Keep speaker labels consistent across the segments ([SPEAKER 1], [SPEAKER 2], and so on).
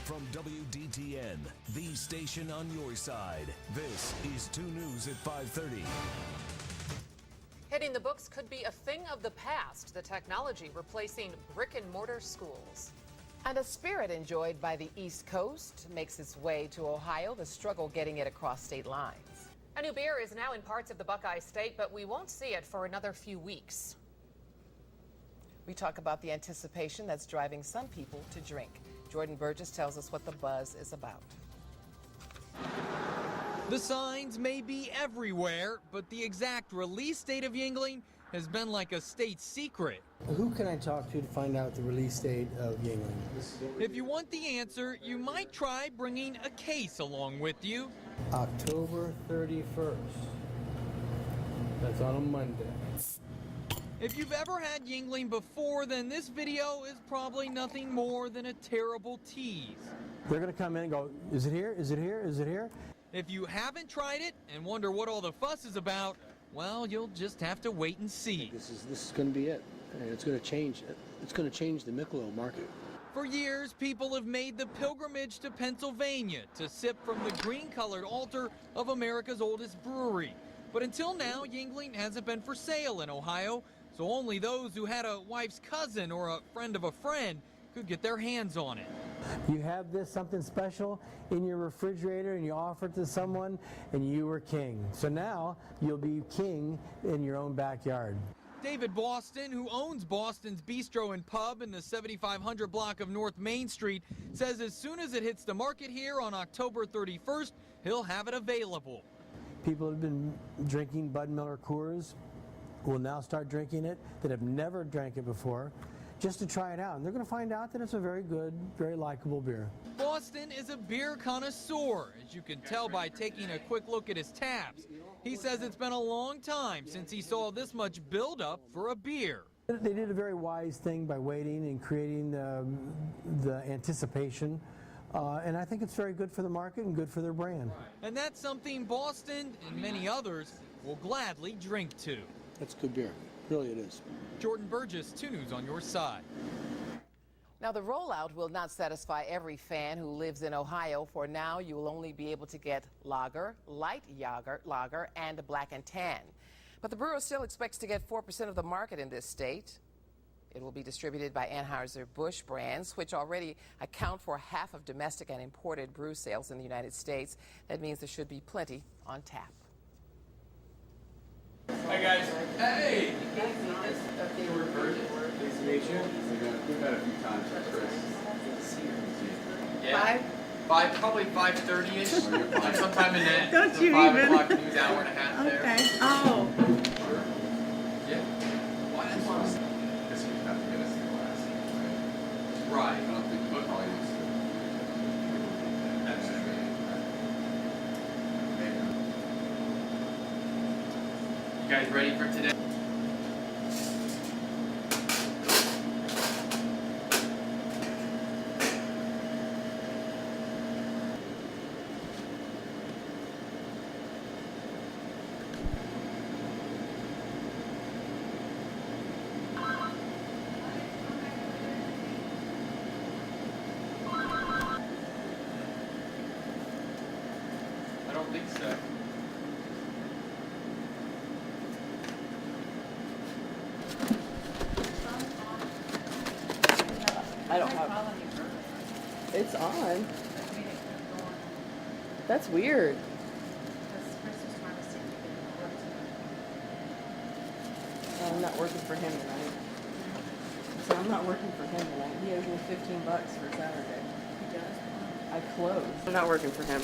[SPEAKER 1] From WDTN, the station on your side, this is 2 News at 5:30.
[SPEAKER 2] Hitting the books could be a thing of the past, the technology replacing brick and mortar schools.
[SPEAKER 3] And a spirit enjoyed by the East Coast makes its way to Ohio, the struggle getting it across state lines.
[SPEAKER 2] A new beer is now in parts of the Buckeye State, but we won't see it for another few weeks.
[SPEAKER 3] We talk about the anticipation that's driving some people to drink. Jordan Burgess tells us what the buzz is about.
[SPEAKER 4] The signs may be everywhere, but the exact release date of Yuengling has been like a state secret.
[SPEAKER 5] Who can I talk to find out the release date of Yuengling?
[SPEAKER 4] If you want the answer, you might try bringing a case along with you.
[SPEAKER 5] October 31st. That's on a Monday.
[SPEAKER 4] If you've ever had Yuengling before, then this video is probably nothing more than a terrible tease.
[SPEAKER 5] They're going to come in and go, is it here? Is it here? Is it here?
[SPEAKER 4] If you haven't tried it and wonder what all the fuss is about, well, you'll just have to wait and see.
[SPEAKER 6] This is going to be it. And it's going to change. It's going to change the Michelob market.
[SPEAKER 4] For years, people have made the pilgrimage to Pennsylvania to sip from the green-colored altar of America's oldest brewery. But until now, Yuengling hasn't been for sale in Ohio, so only those who had a wife's cousin or a friend of a friend could get their hands on it.
[SPEAKER 5] You have this something special in your refrigerator and you offer it to someone and you were king. So now you'll be king in your own backyard.
[SPEAKER 4] David Boston, who owns Boston's Bistro and Pub in the 7500 block of North Main Street, says as soon as it hits the market here on October 31st, he'll have it available.
[SPEAKER 5] People have been drinking Bud Miller Coors will now start drinking it that have never drank it before, just to try it out. And they're going to find out that it's a very good, very likable beer.
[SPEAKER 4] Boston is a beer connoisseur, as you can tell by taking a quick look at his taps. He says it's been a long time since he saw this much buildup for a beer.
[SPEAKER 5] They did a very wise thing by waiting and creating the anticipation. And I think it's very good for the market and good for their brand.
[SPEAKER 4] And that's something Boston and many others will gladly drink to.
[SPEAKER 6] That's good beer. Really it is.
[SPEAKER 4] Jordan Burgess, 2 News on your side.
[SPEAKER 3] Now, the rollout will not satisfy every fan who lives in Ohio. For now, you will only be able to get lager, light lager, and black and tan. But the brewer still expects to get 4% of the market in this state. It will be distributed by Anheuser-Busch brands, which already account for half of domestic and imported brew sales in the United States. That means there should be plenty on tap.
[SPEAKER 7] Hi guys. Hey! Nice to meet you. We've met a few times with Chris. Yeah. Probably 5:30ish. Sometime in that.
[SPEAKER 8] Don't
[SPEAKER 7] the
[SPEAKER 8] you
[SPEAKER 7] 5
[SPEAKER 8] even?
[SPEAKER 7] o'clock news hour and a half there.
[SPEAKER 8] Okay. Oh.
[SPEAKER 7] Sure. Yeah. Why that's awesome. Because you have to get us the glass. Right. I don't think football used to. Absolutely. You guys ready for today? I don't think so.
[SPEAKER 9] I don't have. It's on. That's weird. I'm not working for him tonight. So I'm not working for him tonight. He owes me $15 for Saturday. He does? I closed. I'm not working for him.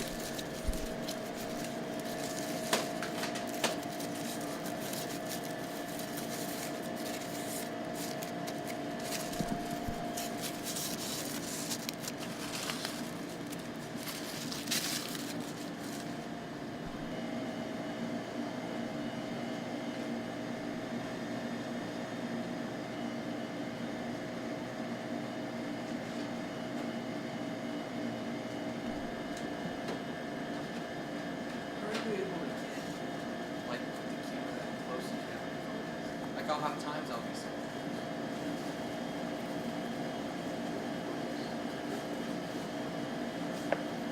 [SPEAKER 7] Like I'll have times I'll be so.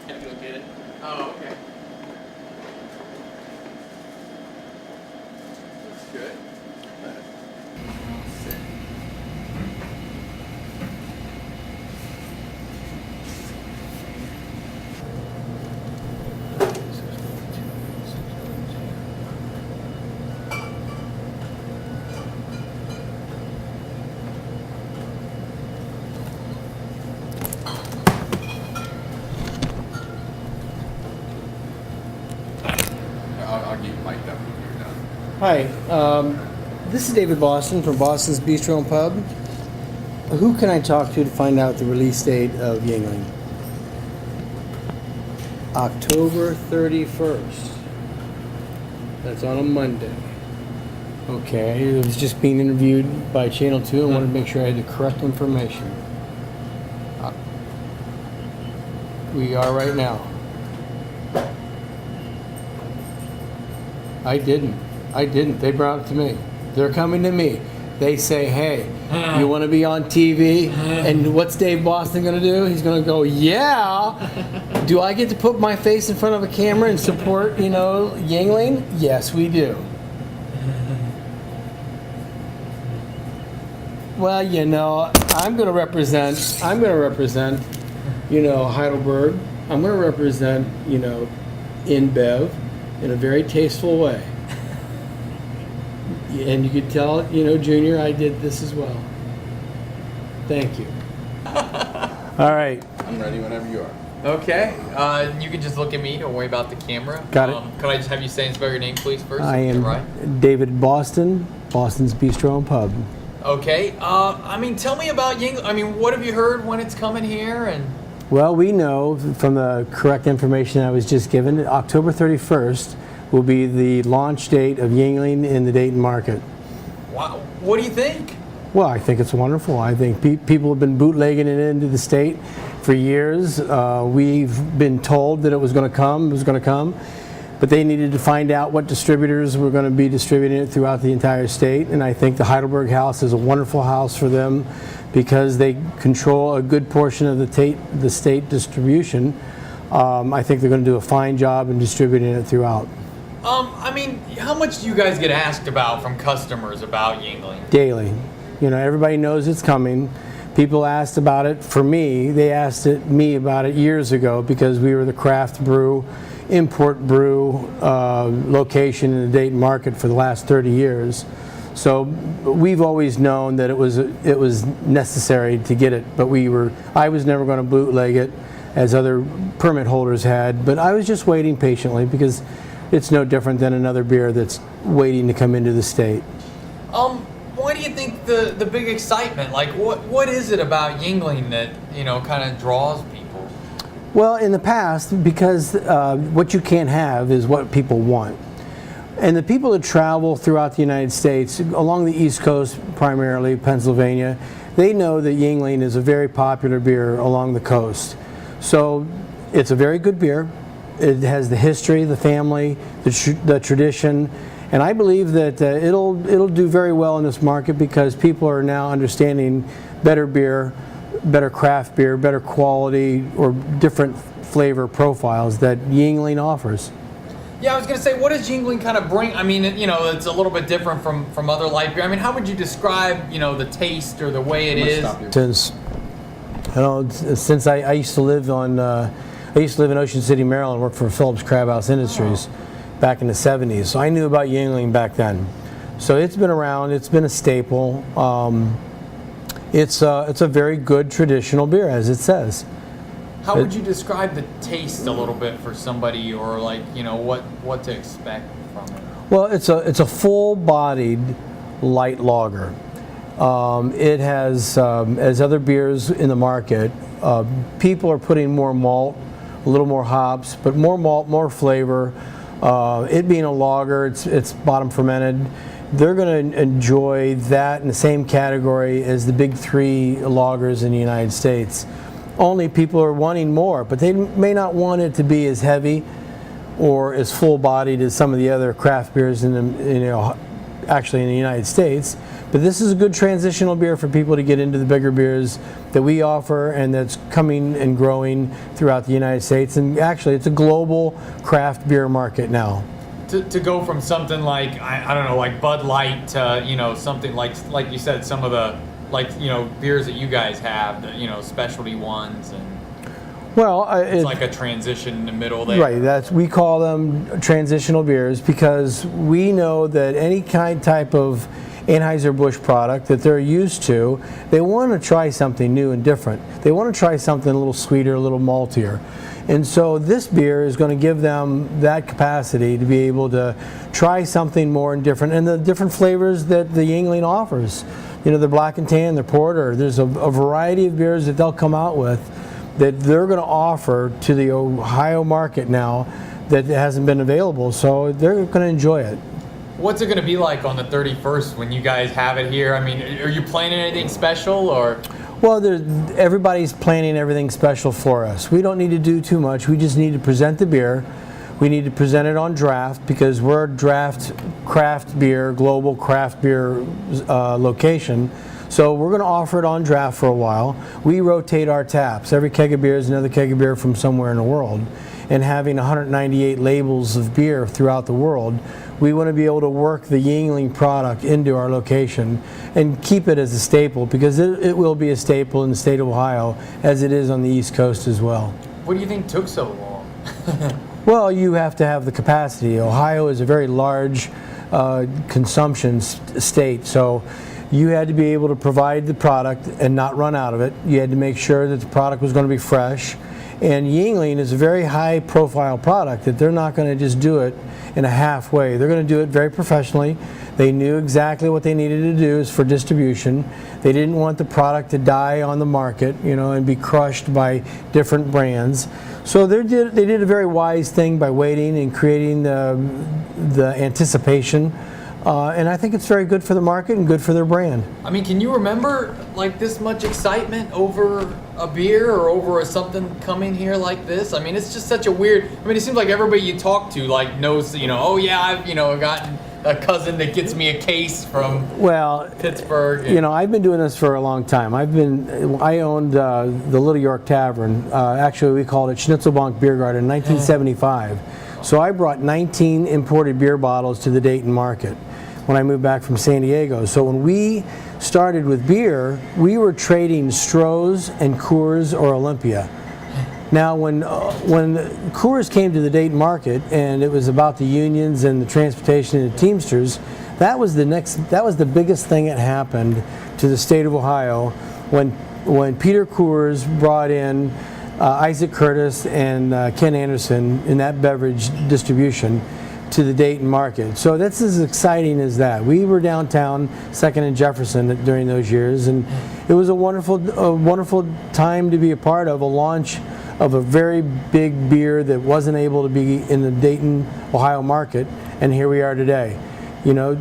[SPEAKER 7] Have to go get it. Oh, okay. Looks good. I'll get you mic'd up when you're done.
[SPEAKER 5] Hi, this is David Boston from Boston's Bistro and Pub. Who can I talk to find out the release date of Yuengling? October 31st. That's on a Monday. Okay, it was just being interviewed by Channel 2. I wanted to make sure I had the correct information. We are right now. I didn't. They brought it to me. They're coming to me. They say, hey, you want to be on TV? And what's Dave Boston going to do? He's going to go, yeah. Do I get to put my face in front of a camera and support, Yuengling? Yes, we do. Well, I'm going to represent, Heidelberg. I'm going to represent, InBev in a very tasteful way. And you could tell, Junior, I did this as well. Thank you. All right.
[SPEAKER 7] I'm ready whenever you are.
[SPEAKER 4] Okay. You can just look at me. Don't worry about the camera.
[SPEAKER 5] Got it.
[SPEAKER 4] Could I just have you say and spell your name, please, first?
[SPEAKER 5] I am
[SPEAKER 4] Right.
[SPEAKER 5] David Boston, Boston's Bistro and Pub.
[SPEAKER 4] Okay. Tell me about Yuengling. What have you heard when it's coming here? And
[SPEAKER 5] Well, we know from the correct information I was just given that October 31st will be the launch date of Yuengling in the Dayton market.
[SPEAKER 4] wow, what do you think?
[SPEAKER 5] Well, I think it's wonderful. I think people have been bootlegging it into the state for years. We've been told that it was going to come, but they needed to find out what distributors were going to be distributing it throughout the entire state. And I think the Heidelberg House is a wonderful house for them because they control a good portion of the state distribution. I think they're going to do a fine job in distributing it throughout.
[SPEAKER 4] How much do you guys get asked about from customers about Yuengling?
[SPEAKER 5] Daily. Everybody knows it's coming. People asked about it. For me, they asked me about it years ago because we were the craft brew, import brew location in the Dayton market for the last 30 years. So we've always known that it was necessary to get it, but I was never going to bootleg it as other permit holders had, but I was just waiting patiently because it's no different than another beer that's waiting to come into the state.
[SPEAKER 4] Why do you think the big excitement? Like, what is it about Yuengling that, kind of draws people?
[SPEAKER 5] Well, in the past, because what you can't have is what people want. And the people that travel throughout the United States, along the East Coast, primarily Pennsylvania, they know that Yuengling is a very popular beer along the coast. So it's a very good beer. It has the history, the family, the tradition, and I believe that it'll do very well in this market because people are now understanding better beer, better craft beer, better quality, or different flavor profiles that Yuengling offers.
[SPEAKER 4] Yeah, I was going to say, what does Yuengling kind of bring? It's a little bit different from other light beer. How would you describe, the taste or the way it is?
[SPEAKER 5] Since I used to live in Ocean City, Maryland, work for Phillips Crab House Industries back in the 70s. So I knew about Yuengling back then. So it's been around. It's been a staple. It's a very good traditional beer, as it says.
[SPEAKER 4] How would you describe the taste a little bit for somebody, or what to expect from it?
[SPEAKER 5] Well, it's a full-bodied light lager. It has, as other beers in the market, people are putting more malt, a little more hops, but more malt, more flavor. It being a lager, it's bottom fermented. They're going to enjoy that in the same category as the big three lagers in the United States. Only people are wanting more, but they may not want it to be as heavy or as full-bodied as some of the other craft beers actually in the United States. But this is a good transitional beer for people to get into the bigger beers that we offer and that's coming and growing throughout the United States. And actually, it's a global craft beer market now.
[SPEAKER 4] To go from something like, I don't know, like Bud Light to, you know, something like you said, some of the, like, you know, beers that you guys have, the, you know, specialty ones, and
[SPEAKER 5] well,
[SPEAKER 4] it's like a transition in the middle there.
[SPEAKER 5] Right, we call them transitional beers because we know that any type of Anheuser-Busch product that they're used to, they want to try something new and different. They want to try something a little sweeter, a little maltier. And so this beer is going to give them that capacity to be able to try something more and different, and the different flavors that the Yuengling offers. You know, the black and tan, the porter, there's a variety of beers that they'll come out with that they're going to offer to the Ohio market now that hasn't been available, so they're going to enjoy it.
[SPEAKER 4] What's it going to be like on the 31st when you guys have it here? I mean, are you planning anything special, or?
[SPEAKER 5] Well, everybody's planning everything special for us. We don't need to do too much. We just need to present the beer. We need to present it on draft because we're a draft craft beer, global craft beer location. So we're going to offer it on draft for a while. We rotate our taps. Every keg of beer is another keg of beer from somewhere in the world. And having 198 labels of beer throughout the world, we want to be able to work the Yuengling product into our location and keep it as a staple because it will be a staple in the state of Ohio as it is on the East Coast as well.
[SPEAKER 4] What do you think took so long?
[SPEAKER 5] Well, you have to have the capacity. Ohio is a very large consumption state, so you had to be able to provide the product and not run out of it. You had to make sure that the product was going to be fresh. And Yuengling is a very high profile product that they're not going to just do it in a halfway. They're going to do it very professionally. They knew exactly what they needed to do for distribution. They didn't want the product to die on the market, you know, and be crushed by different brands. So they did a very wise thing by waiting and creating the anticipation. And I think it's very good for the market and good for their brand.
[SPEAKER 4] I mean, can you remember like this much excitement over a beer or over something coming here like this? I mean, it's just such a weird, I mean, it seems like everybody you talk to like knows, you know, oh yeah, I've, you know, gotten a cousin that gets me a case from Pittsburgh.
[SPEAKER 5] You know, I've been doing this for a long time. I owned the Little York Tavern. Actually, we called it Schnitzelbank Beer Garden in 1975. So I brought 19 imported beer bottles to the Dayton market when I moved back from San Diego. So when we started with beer, we were trading Stroh's and Coors or Olympia. Now, when Coors came to the Dayton market and it was about the unions and the transportation and the Teamsters, that was the biggest thing that happened to the state of Ohio when Peter Coors brought in Isaac Curtis and Ken Anderson in that beverage distribution to the Dayton market. So that's as exciting as that. We were downtown, 2nd and Jefferson during those years, and it was a wonderful time to be a part of a launch of a very big beer that wasn't able to be in the Dayton, Ohio market, and here we are today. You know,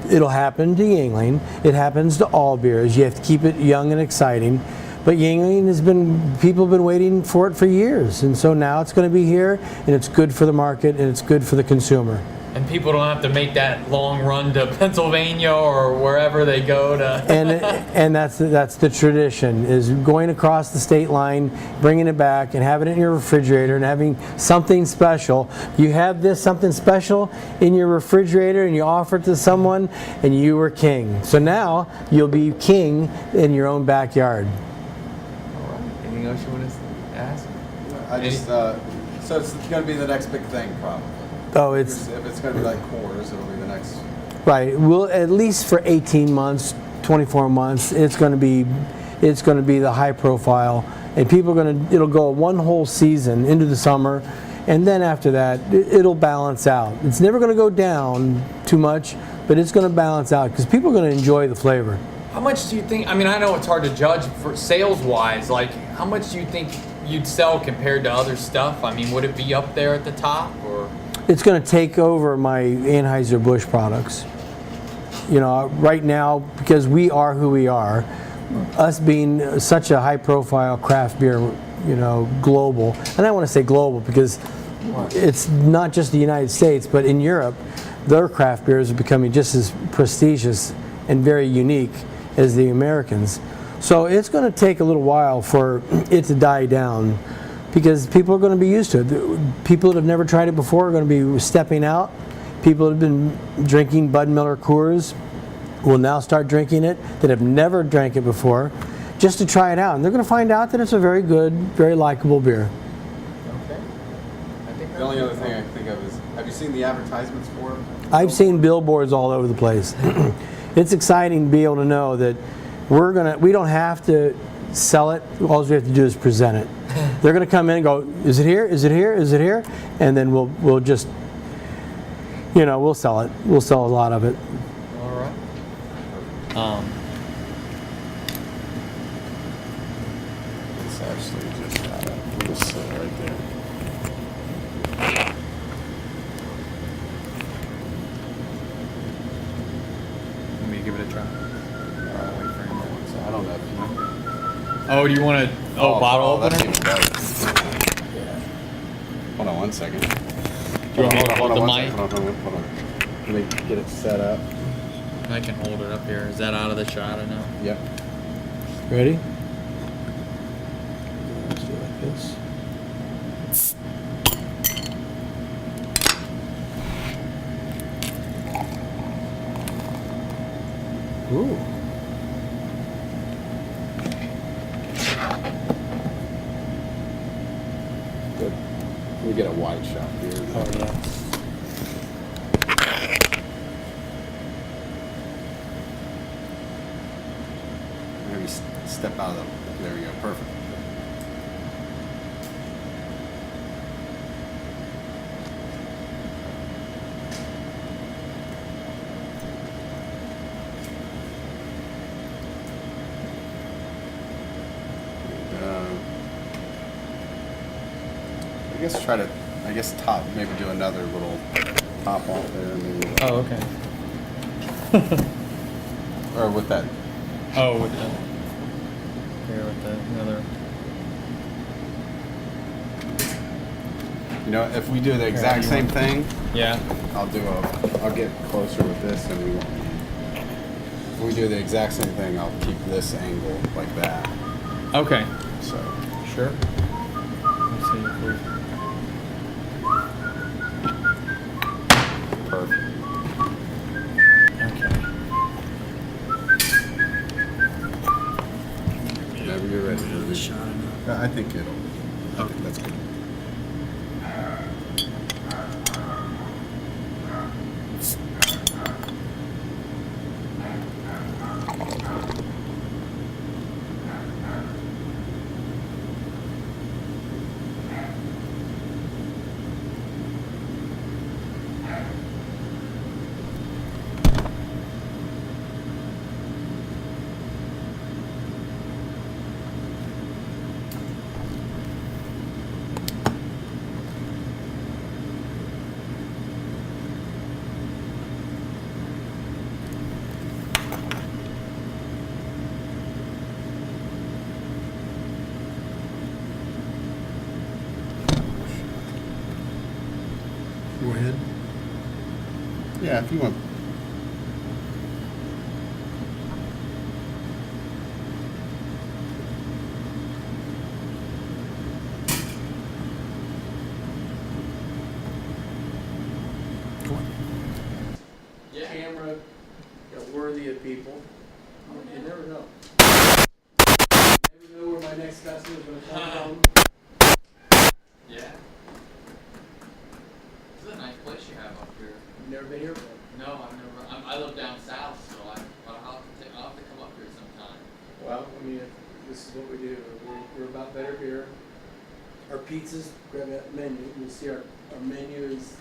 [SPEAKER 5] it'll happen to Yuengling. It happens to all beers. You have to keep it young and exciting. But Yuengling people have been waiting for it for years, and so now it's going to be here, and it's good for the market, and it's good for the consumer.
[SPEAKER 4] And people don't have to make that long run to Pennsylvania or wherever they go to.
[SPEAKER 5] and that's the tradition, is going across the state line, bringing it back, and having it in your refrigerator, and having something special. You have this something special in your refrigerator, and you offer it to someone, and you were king. So now you'll be king in your own backyard.
[SPEAKER 4] Anything else you want to ask?
[SPEAKER 7] I just, so it's going to be the next big thing, probably.
[SPEAKER 5] Oh,
[SPEAKER 7] If it's going to be like Coors, it'll be the next.
[SPEAKER 5] Right. Well, at least for 18 months, 24 months, it's going to be the high profile, and it'll go one whole season into the summer, and then after that, it'll balance out. It's never going to go down too much, but it's going to balance out because people are going to enjoy the flavor.
[SPEAKER 4] How much do you think, I mean, I know it's hard to judge for sales-wise, like how much do you think you'd sell compared to other stuff? I mean, would it be up there at the top, or?
[SPEAKER 5] It's going to take over my Anheuser-Busch products. You know, right now, because we are who we are, us being such a high-profile craft beer, you know, global, and I want to say global because it's not just the United States, but in Europe, their craft beers are becoming just as prestigious and very unique as the Americans. So it's going to take a little while for it to die down because people are going to be used to it. People that have never tried it before are going to be stepping out. People that have been drinking Bud Miller Coors will now start drinking it that have never drank it before just to try it out. And they're going to find out that it's a very good, very likable beer.
[SPEAKER 8] Okay. I think the only other thing I can think of is, have you seen the advertisements for it?
[SPEAKER 5] I've seen billboards all over the place. It's exciting to be able to know that we don't have to sell it. All we have to do is present it. They're going to come in and go, is it here? Is it here? Is it here? And then we'll just, we'll sell it. We'll sell a lot of it.
[SPEAKER 4] All right.
[SPEAKER 8] It's actually just a little sit right there.
[SPEAKER 4] Let me give it a try.
[SPEAKER 8] Wait for him. So I don't know if you.
[SPEAKER 4] Oh, do you want to? Bottle
[SPEAKER 8] that's
[SPEAKER 4] opener?
[SPEAKER 8] even better. Yeah. Hold on 1 second.
[SPEAKER 4] Do you want me to hold the mic?
[SPEAKER 8] Hold on. Let me get it set up.
[SPEAKER 4] I can hold it up here. Is that out of the shot or no?
[SPEAKER 8] Yep.
[SPEAKER 5] Ready? Let's do it like this. Ooh.
[SPEAKER 8] Good. We get a wide shot here.
[SPEAKER 5] Oh, yeah.
[SPEAKER 8] Maybe step out of the. There we go. Perfect. I guess top, maybe do another little top off there. Maybe.
[SPEAKER 4] Oh, okay.
[SPEAKER 8] Or with that.
[SPEAKER 4] Oh, with the. Here with the another.
[SPEAKER 8] If we do the exact same thing,
[SPEAKER 4] Yeah.
[SPEAKER 8] I'll get closer with this and we won't. If we do the exact same thing, I'll keep this angle like that.
[SPEAKER 4] Okay.
[SPEAKER 8] So.
[SPEAKER 4] Sure. Let's see if we.
[SPEAKER 8] Perfect.
[SPEAKER 4] Okay.
[SPEAKER 8] Whenever you're ready. I think it'll. Okay, that's good.
[SPEAKER 6] Go ahead.
[SPEAKER 8] Yeah, if you want.
[SPEAKER 6] Camera, worthy of people. You never know. Never know where my next customer's going to come from.
[SPEAKER 4] Yeah. This is a nice place you have up here.
[SPEAKER 6] You've never been here before.
[SPEAKER 4] No, I've never. I live down south, so I'll have to come up here sometime.
[SPEAKER 6] Well, I mean, this is what we do. We're about better beer. Our pizzas, grab that menu. You see our menu is.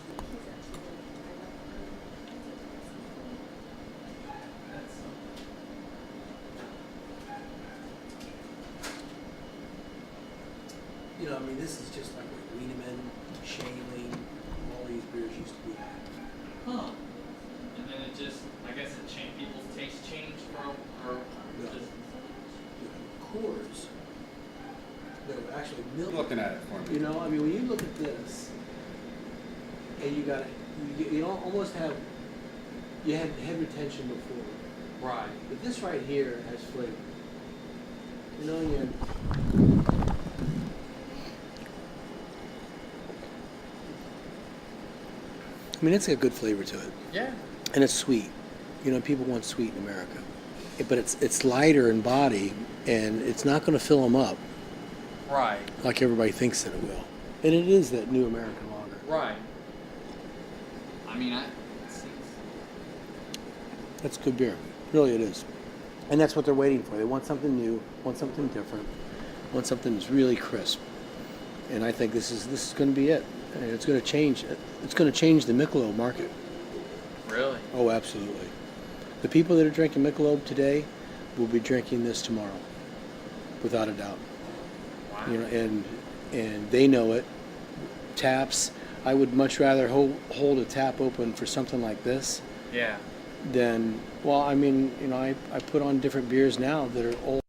[SPEAKER 6] I mean, this is just like what Wienerman, Yuengling, all these beers used to be.
[SPEAKER 4] Huh. And then it just, I guess it changed, people's taste changed from, or just.
[SPEAKER 6] Coors. No, actually, milk.
[SPEAKER 8] Looking at it for me.
[SPEAKER 6] I mean, when you look at this, and you got, you almost have, you had head retention before.
[SPEAKER 4] Right.
[SPEAKER 6] But this right here has flavor. You know,
[SPEAKER 5] I mean, it's got good flavor to it.
[SPEAKER 4] Yeah.
[SPEAKER 5] And it's sweet. You know, people want sweet in America. But it's lighter in body, and it's not going to fill them up
[SPEAKER 4] Right.
[SPEAKER 5] like everybody thinks that it will. And it is that new American lager.
[SPEAKER 4] Right.
[SPEAKER 7] I mean,
[SPEAKER 5] That's good beer. Really, it is. And that's what they're waiting for. They want something new, want something different, want something that's really crisp. And I think this is going to be it. And it's going to change. It's going to change the Michelob market.
[SPEAKER 4] Really?
[SPEAKER 5] Oh, absolutely. The people that are drinking Michelob today will be drinking this tomorrow, without a doubt.
[SPEAKER 4] Wow.
[SPEAKER 5] You know, and they know it. Taps. I would much rather hold a tap open for something like this
[SPEAKER 4] Yeah.
[SPEAKER 5] than, well, I mean, you know, I put on different beers now that are old.